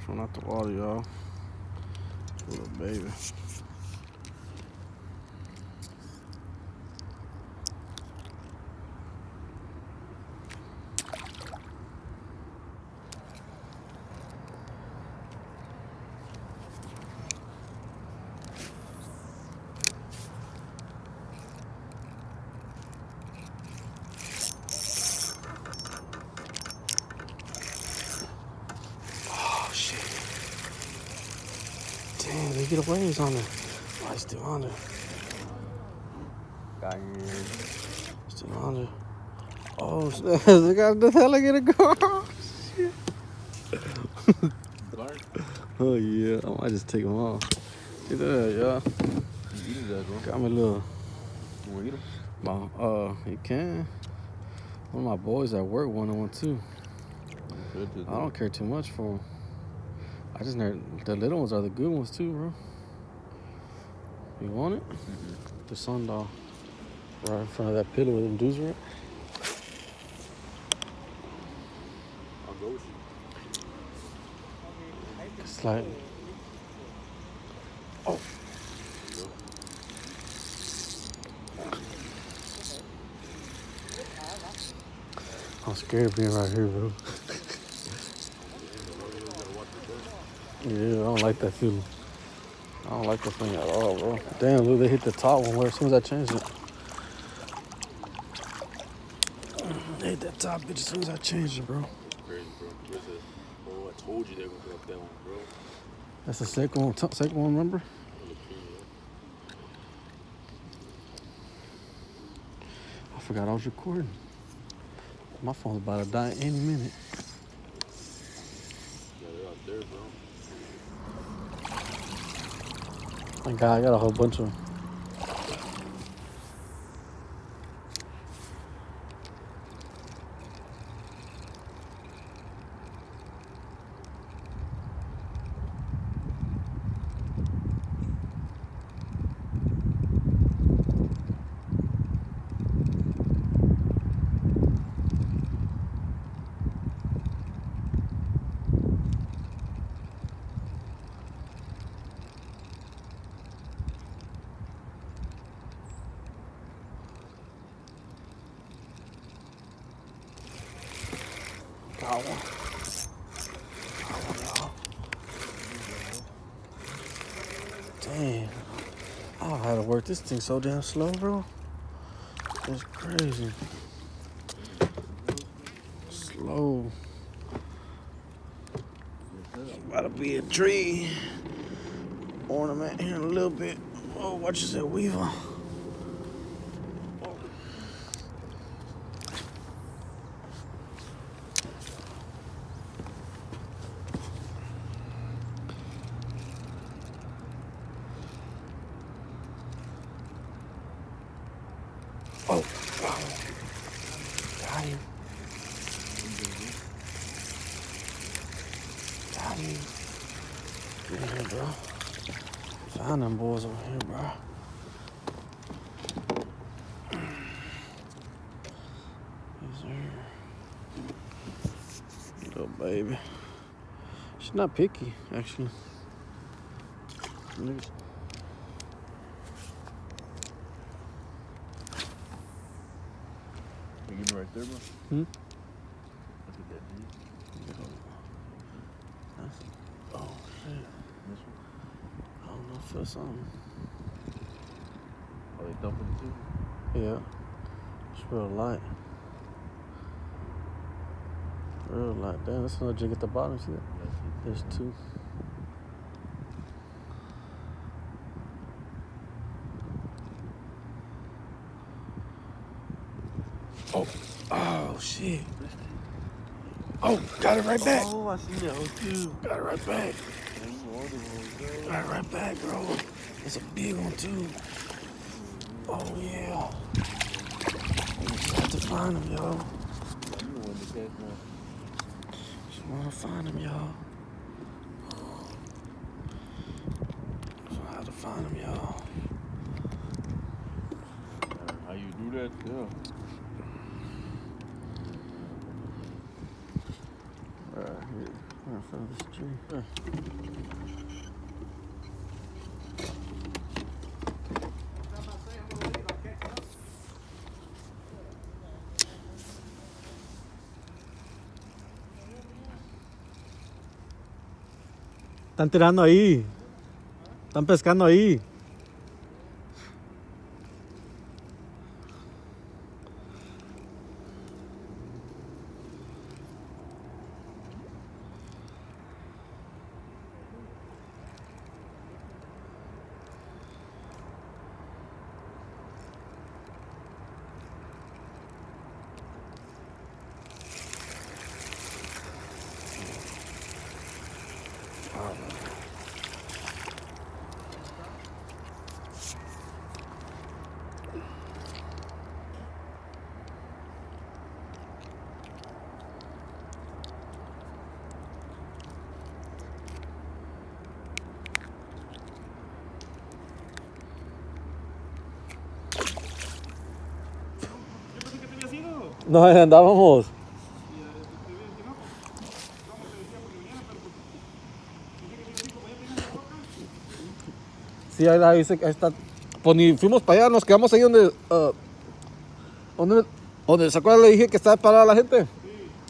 First one out the water, y'all. Little baby. Oh shit. Damn, they get away. He's on there. Oh, he's still on there. Got here. Still on there. Oh, they got the hell I get a go. Shit. Oh yeah, I might just take them off. Look at that, y'all. You eat that, bro. Got me a little. You wanna eat them? You can. One of my boys at work wanted one too. I don't care too much for them. I just never. The little ones are the good ones too, bro. You want it? Mm-hmm. The sundial. Right in front of that pillow with them dudes, right? I'll go with you. It's like. Oh. I'm scared of being right here, bro. Yeah, I don't like that feeling. I don't like that thing at all, bro. Damn, look, they hit the top one as soon as I changed it. They hit that top bitch as soon as I changed it, bro. Crazy, bro. Oh, I told you they were gonna put up that one, bro. That's the second one, remember? I forgot I was recording. My phone's about to die any minute. Yeah, they're out there, bro. Thank God, I got a whole bunch of them. Got one. Y'all. Damn. I had to work this thing so damn slow, bro. It's crazy. Slow. About to be a tree ornament here in a little bit. Oh, watch this, weaver. Oh, got him. Got him. Get in here, bro. Found them boys over here, bro. He's here. Little baby. She's not picky, actually. You get me right there, bro? Hmm? Look at that, dude. Oh, shit. This one? I don't know if that's something. Are they dumping it too? Yeah. It's real light. Real light. Damn, that's another jig at the bottom, see that? There's two. Oh, shit. Oh, got it right back. Oh, I see that one too. Got it right back. Got it right back, bro. It's a big one, too. Oh, yeah. We just have to find him, y'all. Just want to find him, y'all. Just have to find him, y'all. How you do that? Yeah. Right here. outside of this tree. Están tirando ahí. Están pescando ahí. No, andábamos. Sí, ahí dice que ahí está. Pues ni fuimos para allá, nos quedamos ahí donde ¿se acuerdan? Le dije que estaba parada la gente.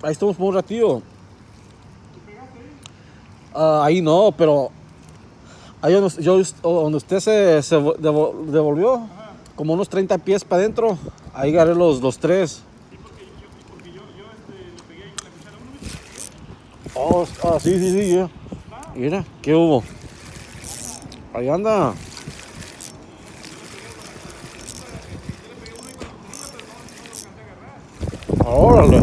Ahí estuvimos por un ratillo. Ahí no, pero ahí donde usted se devolvió, como unos 30 pies para adentro, ahí agarré los tres. Oh, sí, ya. Mira, ¿qué hubo? Ahí anda. Órale.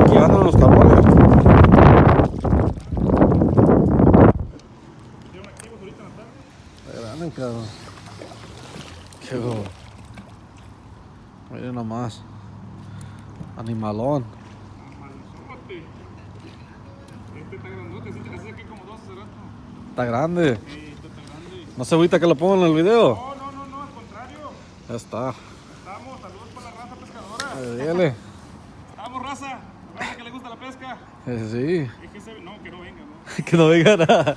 Aquí andan los cabrones. Grande, cabrón. Qué hubo. Miren nomás. Animalón. Este está grandote, así aquí como dos hace rato. Está grande. Sí, está grande. No se agüita que lo pongan en el video. No, al contrario. Ya está. Estamos, saludos para la raza pescadora. Dígale. Estamos, raza que le gusta la pesca. Sí. Es que no, que no venga, ¿no? Que no venga nada.